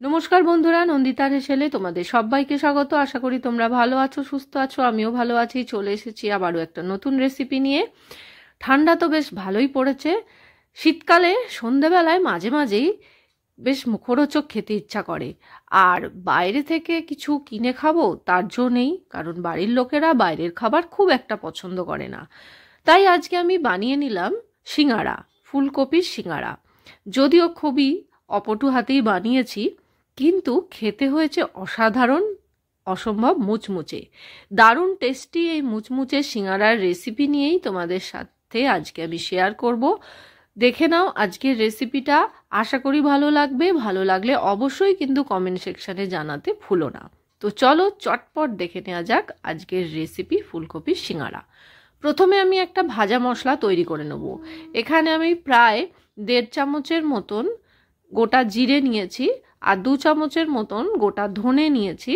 নমস্কার বন্ধুরা, নন্দিতার হেসেলে তোমাদের সবাইকে স্বাগত। আশা করি তোমরা ভালো আছো, সুস্থ আছো। আমিও ভালো আছি। চলে এসেছি আবারও একটা নতুন রেসিপি নিয়ে। ঠান্ডা তো বেশ ভালোই পড়েছে। শীতকালে সন্ধেবেলায় মাঝে মাঝেই বেশ মুখরোচক খেতে ইচ্ছা করে, আর বাইরে থেকে কিছু কিনে খাবো তার জো নেই, কারণ বাড়ির লোকেরা বাইরের খাবার খুব একটা পছন্দ করে না। তাই আজকে আমি বানিয়ে নিলাম সিঙ্গারা, ফুলকপির সিঙ্গারা। যদিও খুবই অপটু হাতেই বানিয়েছি, কিন্তু খেতে হয়েছে অসাধারণ, অসম্ভব মুচমুচে। দারুণ টেস্টি এই মুচমুচে সিঙ্গারার রেসিপি নিয়েই তোমাদের সাথে আজকে আমি শেয়ার করব। দেখে নাও আজকের রেসিপিটা, আশা করি ভালো লাগবে। ভালো লাগলে অবশ্যই কিন্তু কমেন্ট সেকশানে জানাতে ভুলো না। তো চলো চটপট দেখে নেওয়া যাক আজকের রেসিপি ফুলকপির সিঙ্গারা। প্রথমে আমি একটা ভাজা মশলা তৈরি করে নেব। এখানে আমি প্রায় 1.5 চামচের মতন গোটা জিরে নিয়েছি, আর 2 চামচের মতন গোটা ধনে নিয়েছি,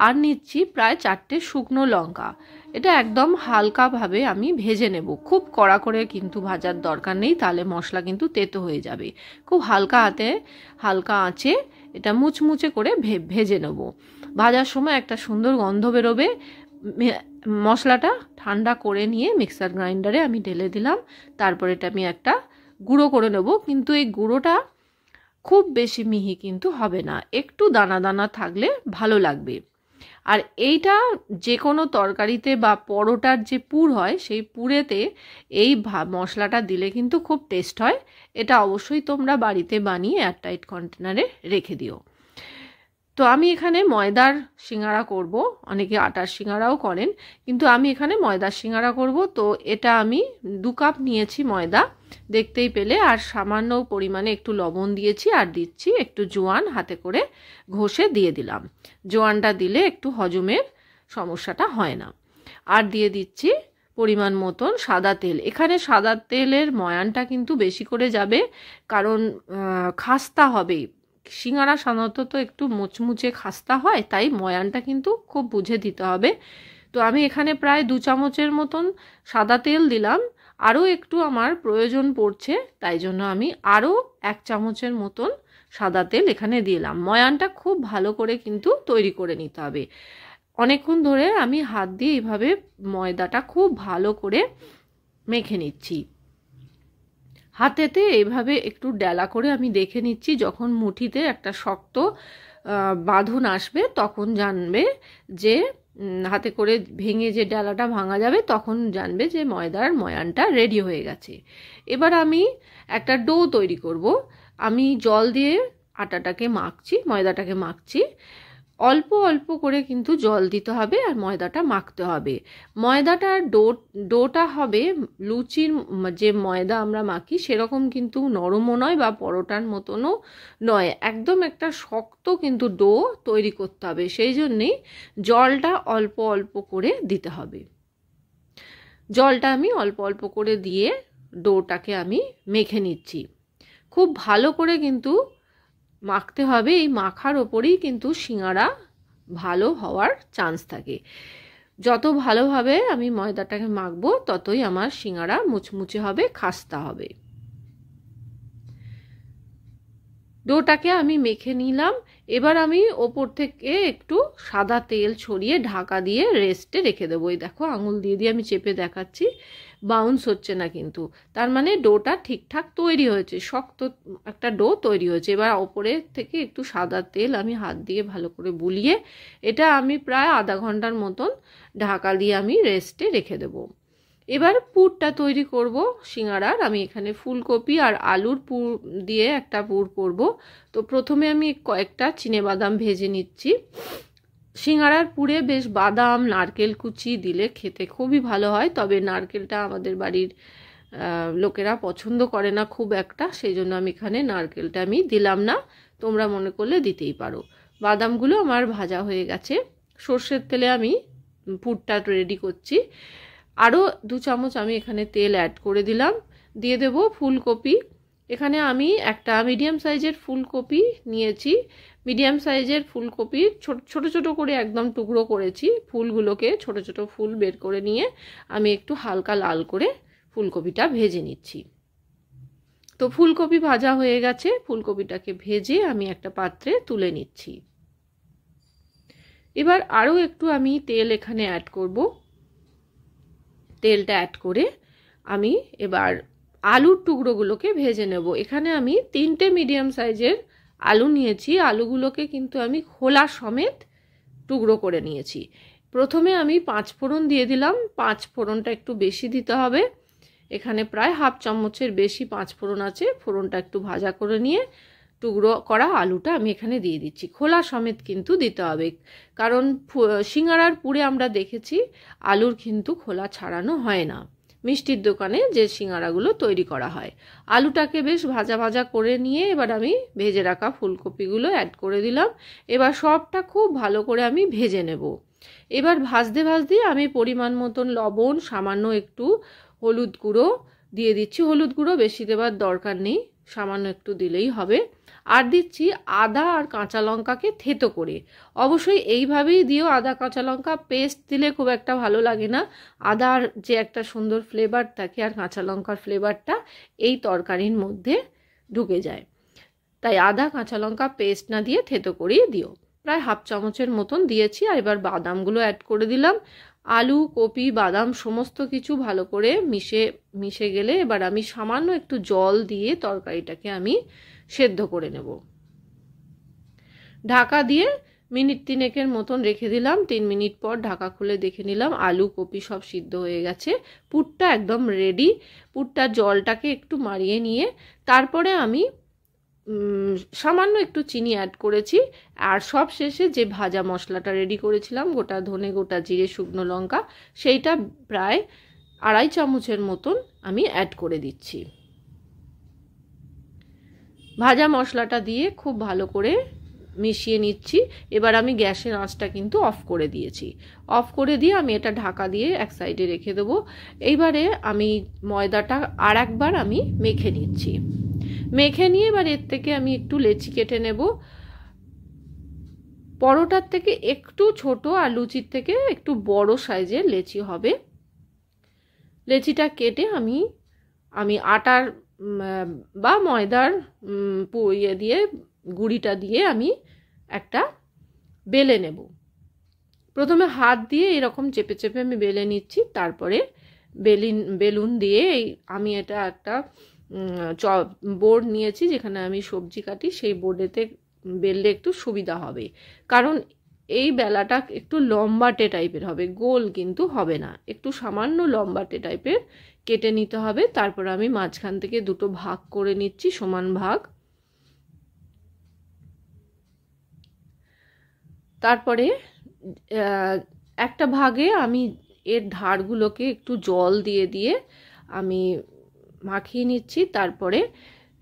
আর নিচ্ছি প্রায় 4টে শুকনো লঙ্কা। এটা একদম হালকাভাবে আমি ভেজে নেব। খুব কড়া করে কিন্তু ভাজার দরকার নেই, তাহলে মশলা কিন্তু তেতো হয়ে যাবে। খুব হালকা হাতে, হালকা আঁচে এটা মুচমুচে করে ভেজে নেব। ভাজার সময় একটা সুন্দর গন্ধ বেরোবে। মশলাটা ঠান্ডা করে নিয়ে মিক্সার গ্রাইন্ডারে আমি ঢেলে দিলাম। তারপর এটা আমি একটা গুঁড়ো করে নেব, কিন্তু এই গুঁড়োটা খুব বেশি মিহি কিন্তু হবে না, একটু দানা দানা থাকলে ভালো লাগবে। আর এইটা যে কোনো তরকারিতে বা পরোটার যে পুর হয়, সেই পুরেতে এই মশলাটা দিলে কিন্তু খুব টেস্ট হয়। এটা অবশ্যই তোমরা বাড়িতে বানিয়ে এয়ারটাইট কন্টেনারে রেখে দিও। তো আমি এখানে ময়দার সিঙ্গারা করব, অনেকে আটার সিঙ্গারাও করেন, কিন্তু আমি এখানে ময়দার সিঙ্গারা করব। তো এটা আমি 2 কাপ নিয়েছি ময়দা, দেখতেই পেলে। আর সামান্য পরিমাণে একটু লবণ দিয়েছি, আর দিচ্ছি একটু জোয়ান, হাতে করে ঘষে দিয়ে দিলাম। জোয়ানটা দিলে একটু হজমের সমস্যাটা হয় না। আর দিয়ে দিচ্ছি পরিমাণ মতন সাদা তেল। এখানে সাদা তেলের ময়ানটা কিন্তু বেশি করে যাবে, কারণ খাস্তা হবে। সিঙ্গারা সাধারণত তো একটু মুচমুচে খাস্তা হয়, তাই ময়ানটা কিন্তু খুব বুঝে দিতে হবে। তো আমি এখানে প্রায় 2 চামচের মতন সাদা তেল দিলাম। আরও একটু আমার প্রয়োজন পড়ছে, তাই জন্য আমি আরও 1 চামচের মতন সাদা তেল এখানে দিলাম। ময়ানটা খুব ভালো করে কিন্তু তৈরি করে নিতে হবে। অনেকক্ষণ ধরে আমি হাত দিয়ে এইভাবে ময়দাটা খুব ভালো করে মেখে নিচ্ছি। হাতেতে এইভাবে একটু ডেলা করে আমি দেখে নিচ্ছি। যখন মুঠিতে একটা শক্ত বাঁধন আসবে, তখন জানবে যে হাতে করে ভেঙে যে ডালাটা ভাঙা যাবে, তখন জানবে যে ময়দার ময়ানটা রেডি হয়ে গেছে। এবার আমি একটা ডো তৈরি করব। আমি জল দিয়ে আটাটাকে মাখছি, ময়দাটাকে মাখছি। অল্প অল্প করে কিন্তু জল দিতে হবে, আর ময়দাটা মাখতে হবে। ময়দাটার ডোটা হবে লুচির যে ময়দা আমরা মাখি সেরকম কিন্তু নরমও নয়, বা পরোটার মতনও নয়। একদম একটা শক্ত কিন্তু ডো তৈরি করতে হবে। সেই জন্যেই জলটা অল্প অল্প করে দিতে হবে। জলটা আমি অল্প অল্প করে দিয়ে ডোটাকে আমি মেখে নিচ্ছি। খুব ভালো করে কিন্তু মাখতে হবে। এই মাখার ওপরেই কিন্তু সিঙ্গারা ভালো হওয়ার চান্স থাকে। যত ভালোভাবে আমি ময়দাটাকে মাখবো, ততই আমার সিঙ্গারা মুচমুচে হবে, খাস্তা হবে। ডোটাকে আমি মেখে নিলাম। এবার আমি ওপর থেকে একটু সাদা তেল ছড়িয়ে ঢাকা দিয়ে রেস্টে রেখে দেবো। এই দেখো, আঙুল দিয়ে দিয়ে আমি চেপে দেখাচ্ছি, বাউন্স হচ্ছে না কিন্তু, তার মানে ডোটা ঠিকঠাক তৈরি হয়েছে, শক্ত একটা ডো তৈরি হয়েছে। এবার ওপরে থেকে একটু সাদা তেল আমি হাত দিয়ে ভালো করে বুলিয়ে এটা আমি প্রায় আধা ঘন্টার মতন ঢাকা দিয়ে আমি রেস্টে রেখে দেবো। এবার পুরটা তৈরি করব সিঙ্গারার। আমি এখানে ফুলকপি আর আলুর পুর দিয়ে একটা পুর করব। তো প্রথমে আমি কয়েকটা চিনেবাদাম ভেজে নিচ্ছি। সিঙ্গারার পুরে বেশ বাদাম, নারকেল কুচি দিলে খেতে খুবই ভালো হয়, তবে নারকেলটা আমাদের বাড়ির লোকেরা পছন্দ করে না খুব একটা, সেই জন্য আমি এখানে নারকেলটা আমি দিলাম না। তোমরা মনে করলে দিতেই পারো। বাদামগুলো আমার ভাজা হয়ে গেছে। সর্ষের তেলে আমি পুরটা রেডি করছি। আরও 2 চামচ আমি এখানে তেল অ্যাড করে দিলাম। দিয়ে দেব ফুলকপি। এখানে আমি একটা মিডিয়াম সাইজের ফুলকপি নিয়েছি। মিডিয়াম সাইজের ফুলকপি ছোট ছোট করে একদম টুকরো করেছি। ফুলগুলোকে ছোট ছোট ফুল বের করে নিয়ে আমি একটু হালকা লাল করে ফুলকপিটা ভেজে নিচ্ছি। তো ফুলকপি ভাজা হয়ে গেছে, ফুলকপিটাকে ভেজে আমি একটা পাত্রে তুলে নিচ্ছি। এবার আরও একটু আমি তেল এখানে অ্যাড করব। তেলটা অ্যাড করে আমি এবার আলুর টুকরোগুলোকে ভেজে নেব। এখানে আমি 3টে মিডিয়াম সাইজের আলু নিয়েছি। আলুগুলোকে কিন্তু আমি খোলা সমেত টুকরো করে নিয়েছি। প্রথমে আমি 5 ফোড়ন দিয়ে দিলাম। 5 ফোড়নটা একটু বেশি দিতে হবে, এখানে প্রায় হাফ চামচের বেশি 5 ফোড়ন আছে। ফোড়নটা একটু ভাজা করে নিয়ে টুকরো করা আলুটা আমি এখানে দিয়ে দিচ্ছি। খোলা সমেত কিন্তু দিতে হবে, কারণ সিঙ্গারার পুরে আমরা দেখেছি আলুর কিন্তু খোলা ছাড়ানো হয় না, মিষ্টির দোকানে যে সিঙ্গারাগুলো তৈরি করা হয়। আলুটাকে বেশ ভাজা ভাজা করে নিয়ে এবার আমি ভেজে রাখা ফুলকপিগুলো অ্যাড করে দিলাম। এবার সবটা খুব ভালো করে আমি ভেজে নেব। এবার ভাজতে ভাজতে আমি পরিমাণ মতন লবণ, সামান্য একটু হলুদ গুঁড়ো দিয়ে দিচ্ছি। হলুদ গুঁড়ো বেশি দেওয়ার দরকার নেই, সামান্য একটু দিলেই হবে। আর দিচ্ছি আদা আর কাঁচা লঙ্কাকে থেতো করে। অবশ্যই এইভাবেই দিও, আদা কাঁচা লঙ্কা পেস্ট দিলে খুব একটা ভালো লাগে না। আদার যে একটা সুন্দর ফ্লেভার থাকে আর কাঁচা লঙ্কার ফ্লেভারটা এই তরকারির মধ্যে ঢুকে যায়, তাই আদা কাঁচা লঙ্কা পেস্ট না দিয়ে থেতো করেই দিও। প্রায় হাফ চামচের মতন দিয়েছি। আর এবার বাদামগুলো অ্যাড করে দিলাম। আলু, কপি, বাদাম সমস্ত কিছু ভালো করে মিশে গেলে এবার আমি সামান্য একটু জল দিয়ে তরকারিটাকে আমি সেদ্ধ করে নেব। ঢাকা দিয়ে মিনিট 3 মতন রেখে দিলাম। 3 মিনিট পর ঢাকা খুলে দেখে নিলাম আলু, কপি সব সিদ্ধ হয়ে গেছে। পুরটা একদম রেডি। পুরটার জলটাকে একটু মারিয়ে নিয়ে তারপরে আমি সামান্য একটু চিনি অ্যাড করেছি। আর সব শেষে যে ভাজা মশলাটা রেডি করেছিলাম, গোটা ধনে, গোটা জিরে, শুকনো লঙ্কা, সেইটা প্রায় 2.5 চামচের মতন আমি অ্যাড করে দিচ্ছি। ভাজা মশলাটা দিয়ে খুব ভালো করে মিশিয়ে নিচ্ছি। এবার আমি গ্যাসের আঁচটা কিন্তু অফ করে দিয়েছি। অফ করে দিয়ে আমি এটা ঢাকা দিয়ে এক সাইডে রেখে দেবো। এইবারে আমি ময়দাটা আর একবার আমি মেখে নিচ্ছি। মেখে নিয়ে এবার এর থেকে আমি একটু লেচি কেটে নেব। পরোটার থেকে একটু ছোট আর লুচির থেকে একটু বড় সাইজের লেচি হবে। লেচিটা কেটে আমি আটার বা ময়দার ইয়ে দিয়ে গুঁড়িটা দিয়ে আমি একটা বেলে নেব। প্রথমে হাত দিয়ে এরকম চেপে চেপে আমি বেলে নিচ্ছি। তারপরে বেলুন দিয়ে আমি এটা একটা বোর্ড নিয়েছি যেখানে আমি সবজি কাটি, সেই বোর্ডেতে বেললে একটু সুবিধা হবে, কারণ এই বেলাটা একটু লম্বাটে টাইপের হবে, গোল কিন্তু হবে না, একটু সামান্য লম্বাটে টাইপের কেটে নিতে হবে। তারপর আমি মাঝখান থেকে দুটো ভাগ করে নিচ্ছি, সমান ভাগ। তারপরে একটা ভাগে আমি এর ধারগুলোকে একটু জল দিয়ে দিয়ে আমি মাখিয়ে নিচ্ছি। তারপরে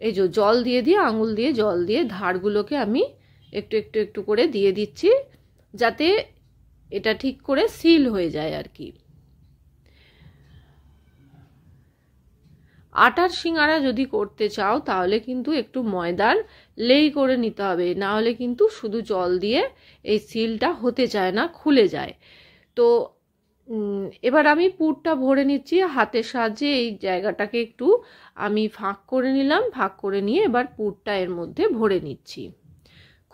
এই যে জল দিয়ে দিয়ে আঙুল দিয়ে জল দিয়ে ধারগুলোকে আমি একটু একটু একটু করে দিয়ে দিচ্ছি, যাতে এটা ঠিক করে সিল হয়ে যায় আর কি। আটার সিঙ্গারা যদি করতে চাও তাহলে কিন্তু একটু ময়দার লেই করে নিতে হবে, না হলে কিন্তু শুধু জল দিয়ে এই সিলটা হতে চায় না, খুলে যায়। তো এবার আমি পুরটা ভরে নিচ্ছি হাতের সাহায্যে। এই জায়গাটাকে একটু আমি ফাঁক করে নিলাম, ফাঁক করে নিয়ে এবার পুরটা এর মধ্যে ভরে নিচ্ছি।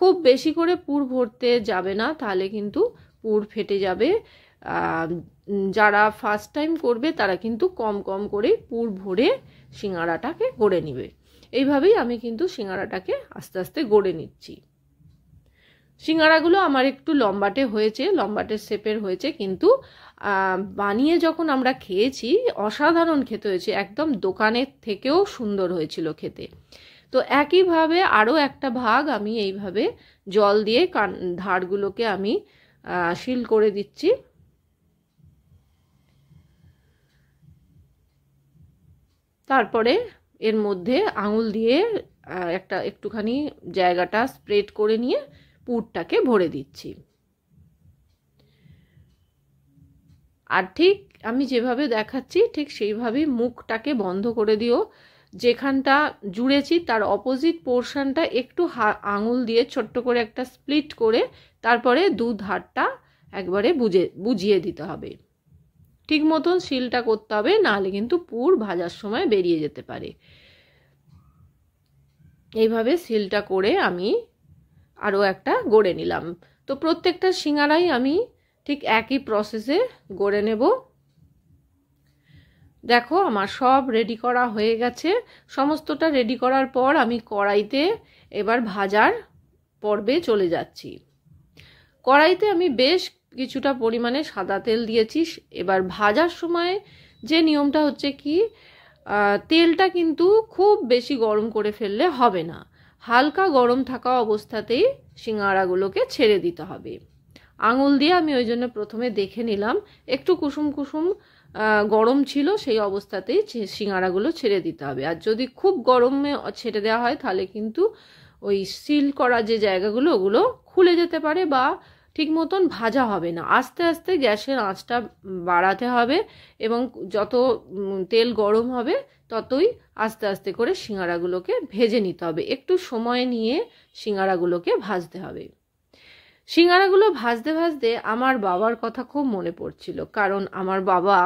খুব বেশি করে পুর ভরতে যাবে না, তাহলে কিন্তু পুর ফেটে যাবে। যারা ফার্স্ট টাইম করবে তারা কিন্তু কম কম করে পুর ভরে সিঙ্গারাটাকে গড়ে নেবে। এইভাবেই আমি কিন্তু সিঙ্গারাটাকে আস্তে আস্তে গড়ে নিচ্ছি। সিঙ্গারাগুলো আমার একটু লম্বাটে হয়েছে, লম্বাটে শেপের হয়েছে, কিন্তু বানিয়ে যখন আমরা খেয়েছি অসাধারণ খেতে হয়েছে, একদম দোকানের থেকেও সুন্দর হয়েছিল খেতে। তো একইভাবে আরও একটা ভাগ আমি এইভাবে জল দিয়ে ধারগুলোকে আমি সিল করে দিচ্ছি। তারপরে এর মধ্যে আঙুল দিয়ে একটুখানি জায়গাটা স্প্রেড করে নিয়ে পুরটাকে ভরে দিচ্ছি। আর ঠিক আমি যেভাবে দেখাচ্ছি ঠিক সেইভাবেই মুখটাকে বন্ধ করে দিও। যেখানটা জুড়েছি তার অপোজিট পোর্শনটা একটু আঙুল দিয়ে ছোট্ট করে একটা স্প্লিট করে তারপরে দু ধারটা একবারে বুঝিয়ে দিতে হবে। ঠিক মতন সিলটা করতে হবে, নাহলে কিন্তু পুর ভাজার সময় বেরিয়ে যেতে পারে। এইভাবে সিলটা করে আমি আরও একটা গড়ে নিলাম। তো প্রত্যেকটা সিঙ্গারাই আমি ঠিক একই প্রসেসে গড়ে নেব। দেখো আমার সব রেডি করা হয়ে গেছে। সমস্তটা রেডি করার পর আমি কড়াইতে এবার ভাজার পর্বে চলে যাচ্ছি। কড়াইতে আমি বেশ কিছুটা পরিমাণে সাদা তেল দিয়েছি। এবার ভাজার সময় যে নিয়মটা হচ্ছে কি, তেলটা কিন্তু খুব বেশি গরম করে ফেললে হবে না, হালকা গরম থাকা অবস্থাতেই সিঙ্গারাগুলোকে ছেড়ে দিতে হবে। আঙুল দিয়ে আমি ওই জন্য প্রথমে দেখে নিলাম, একটু কুসুম কুসুম গরম ছিল, সেই অবস্থাতেই সিঙ্গারাগুলো ছেড়ে দিতে হবে। আর যদি খুব গরমে ছেড়ে দেওয়া হয় তাহলে কিন্তু ওই সিল করা যে জায়গাগুলো ওগুলো খুলে যেতে পারে বা ঠিক মতন ভাজা হবে না। আস্তে আস্তে গ্যাসের আঁচটা বাড়াতে হবে এবং যত তেল গরম হবে ততই আস্তে আস্তে করে সিঙ্গারাগুলোকে ভেজে নিতে হবে। একটু সময় নিয়ে সিঙ্গারাগুলোকে ভাজতে হবে। সিঙ্গারাগুলো ভাজতে ভাজতে আমার বাবার কথা খুব মনে পড়ছিল, কারণ আমার বাবা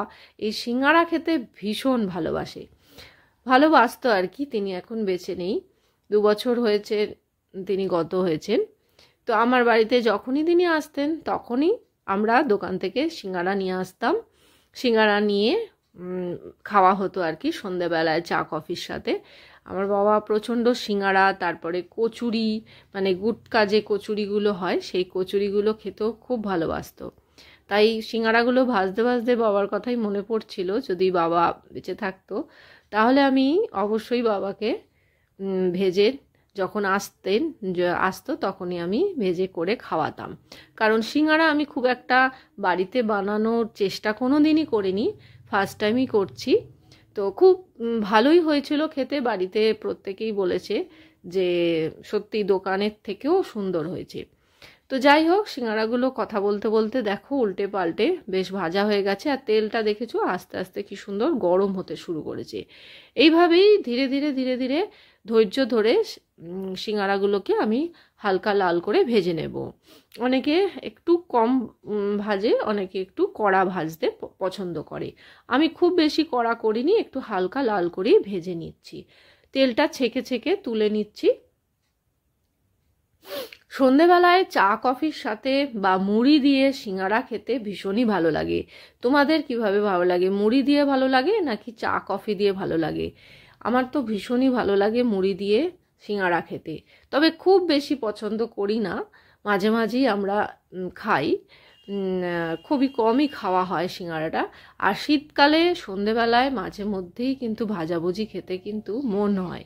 এই সিঙ্গারা খেতে ভীষণ ভালোবাসতো আর কি। তিনি এখন বেঁচে নেই, 2 বছর হয়েছে তিনি গত হয়েছেন। তো আমার বাড়িতে যখনই তিনি আসতেন তখনই আমরা দোকান থেকে সিঙ্গারা নিয়ে আসতাম। সিঙ্গারা নিয়ে খাওয়া হতো আর কি সন্ধ্যেবেলায় চা কফির সাথে। আমার বাবা প্রচণ্ড সিঙ্গারা, তারপরে কচুরি, মানে গুটকা যে কচুরিগুলো হয় সেই কচুরিগুলো খেতেও খুব ভালোবাসতো। তাই সিঙ্গারাগুলো ভাজতে ভাজতে বাবার কথাই মনে পড়ছিল। যদি বাবা বেঁচে থাকতো তাহলে আমি অবশ্যই বাবাকে ভেজে যখন আসতো তখনই আমি ভেজে করে খাওয়াতাম। কারণ সিঙ্গারা আমি খুব একটা বাড়িতে বানানোর চেষ্টা কোনো দিনই করিনি, ফার্স্ট টাইমই করছি। তো খুব ভালোই হয়েছিল খেতে, বাড়িতে প্রত্যেকেই বলেছে যে সত্যি দোকানের থেকেও সুন্দর হয়েছে। তো যাই হোক, সিঙ্গারাগুলো কথা বলতে বলতে দেখো উল্টে পাল্টে বেশ ভাজা হয়ে গেছে, আর তেলটা দেখেছো আস্তে আস্তে কি সুন্দর গরম হতে শুরু করেছে। এইভাবেই ধীরে ধীরে ধীরে ধীরে ধৈর্য ধরে সিঙ্গারাগুলোকে আমি হালকা লাল করে ভেজে নেব। অনেকে একটু কম ভাজে, অনেকে একটু কড়া ভাজতে পছন্দ করে। আমি খুব বেশি কড়া করিনি, একটু হালকা লাল করেই ভেজে নিচ্ছি। তেলটা ছেঁকে ছেঁকে তুলে নিচ্ছি। সন্ধেবেলায় চা কফির সাথে বা মুড়ি দিয়ে সিঙ্গারা খেতে ভীষণই ভালো লাগে। তোমাদের কিভাবে ভালো লাগে? মুড়ি দিয়ে ভালো লাগে নাকি চা কফি দিয়ে ভালো লাগে? আমার তো ভীষণই ভালো লাগে মুড়ি দিয়ে সিঙ্গারা খেতে, তবে খুব বেশি পছন্দ করি না, মাঝে মাঝেই আমরা খাই, খুবই কমই খাওয়া হয় সিঙ্গারাটা। আর শীতকালে সন্ধেবেলায় মাঝে মধ্যেই কিন্তু ভাজাভুজি খেতে কিন্তু মন হয়,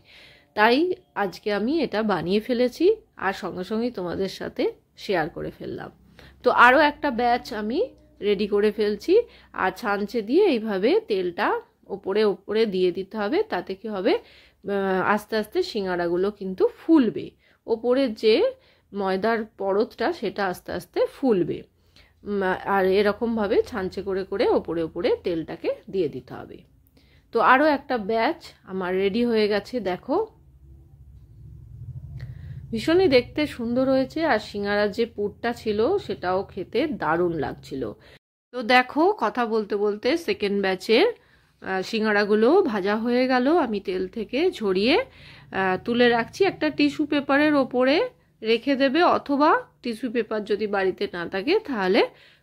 তাই আজকে আমি এটা বানিয়ে ফেলেছি আর সঙ্গে সঙ্গেই তোমাদের সাথে শেয়ার করে ফেললাম। তো আরও একটা ব্যাচ আমি রেডি করে ফেলছি, আর ছাঁচে দিয়ে এইভাবে তেলটা ওপরে ওপরে দিয়ে দিতে হবে। তাতে কি হবে, আস্তে আস্তে সিঙ্গারাগুলো কিন্তু ফুলবে, ওপরের যে ময়দার পরতটা সেটা আস্তে আস্তে ফুলবে। আর এরকমভাবে ছাঁচে করে করে ওপরে ওপরে তেলটাকে দিয়ে দিতে হবে। তো আরও একটা ব্যাচ আমার রেডি হয়ে গেছে, দেখো ভীষণই দেখতে সুন্দর হয়েছে, আর সিঙ্গারার যে পুরটা ছিল সেটাও খেতে দারুণ লাগছিল। তো দেখো কথা বলতে বলতে সেকেন্ড ব্যাচের সিঙ্গারাগুলো ভাজা হয়ে গেল। আমি তেল থেকে ঝরিয়ে তুলে রাখছি, একটা টিস্যু পেপারের ওপরে রেখে দেবে, অথবা টিস্যু পেপার যদি বাড়িতে না থাকে তাহলে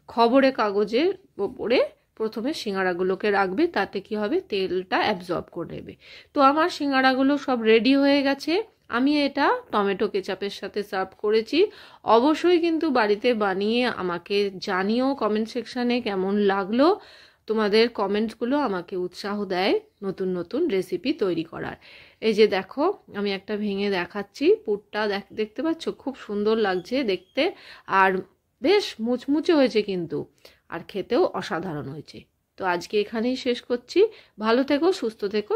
খবরের কাগজের ওপরে প্রথমে সিঙ্গারাগুলোকে রাখবে, তাতে কি হবে তেলটা অ্যাবজর্ব করে নেবে। তো আমার সিঙ্গারাগুলো সব রেডি হয়ে গেছে। আমি এটা টমেটো কেচাপের সাথে সার্ভ করেছি। অবশ্যই কিন্তু বাড়িতে বানিয়ে আমাকে জানিও কমেন্ট সেকশানে কেমন লাগলো। তোমাদের কমেন্টসগুলো আমাকে উৎসাহ দেয় নতুন নতুন রেসিপি তৈরি করার। এই যে দেখো আমি একটা ভেঙে দেখাচ্ছি, পুরটা দেখতে পাচ্ছ খুব সুন্দর লাগছে দেখতে, আর বেশ মুচমুচে হয়েছে কিন্তু, আর খেতেও অসাধারণ হয়েছে। তো আজকে এখানেই শেষ করছি। ভালো থেকো, সুস্থ থেকো।